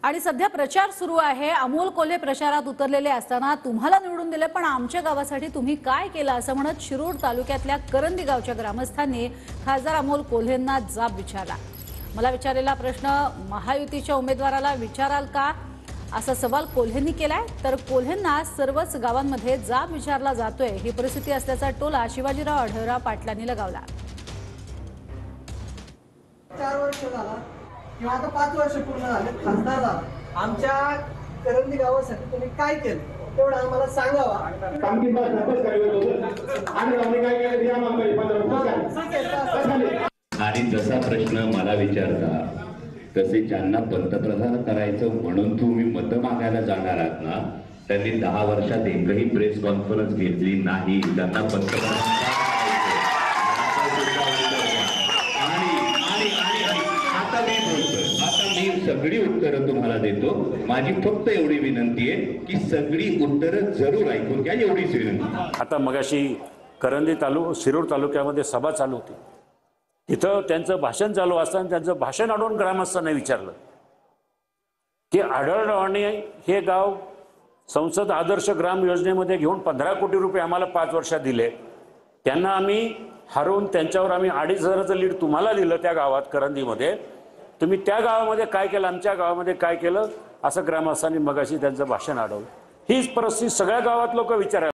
आणि सध्या प्रचार सुरू आहे। अमोल कोल्हे प्रचारात उतरलेले असताना तुम्हाला निवडून दिले पण आमच्या गावासाठी तुम्ही काय केलं असं म्हणत शिरूर तालुक्यातल्या करंदी गावच्या ग्रामस्थांनी खासदार अमोल कोल्हेंना जाब विचारला। मला विचारलेला प्रश्न महायुतीच्या उमेदवाराला विचाराल का असा सवाल कोल्हेंनी केलाय। तर कोल्हेंना सर्वच गावांमध्ये जाब विचारला जातोय ही परिस्थिती असल्याचा टोला शिवाजीराव आढळराव पाटलांनी लगावला। 4 वर्ष झाला किंवा आता 5 वर्ष पूर्ण झाले खासदार झाला, आमच्या करंदी गावासाठी तुम्ही काय केलं तेवढं आम्हाला सांगावा। आणि जसा प्रश्न मला विचारता तसे ज्यांना पंतप्रधान करायचं म्हणून तुम्ही मत मागायला जाणार आहात ना, त्यांनी 10 वर्षात एकही प्रेस कॉन्फरन्स घेतली नाही। त्यांना पंतप्रधान मी सगळी उत्तरं तुम्हाला देतो। माझी फक्त एवढी विनंती आहे की सगळी उत्तरं जरूर ऐकून घ्या, एवढीच विनंती। आता मगाशी करंदी शिरूर तालुक्यामध्ये सभा चालू होती, तिथं त्यांचं भाषण चालू असताना त्यांचं भाषण अडवून ग्रामस्थांना विचारलं की आढळरावांनी हे गाव संसद आदर्श ग्राम योजनेमध्ये घेऊन 15 कोटी रुपये आम्हाला 5 वर्षात दिले, त्यांना आम्ही हरवून त्यांच्यावर आम्ही 2,500चं लीड तुम्हाला दिलं त्या गावात करंदीमध्ये, तुम्ही त्या गावामध्ये काय केलं, आमच्या गावामध्ये काय केलं असं ग्रामस्थांनी मगाशी त्यांचं भाषण अडवलं। हीच परिस्थिती सगळ्या गावात लोक विचारायला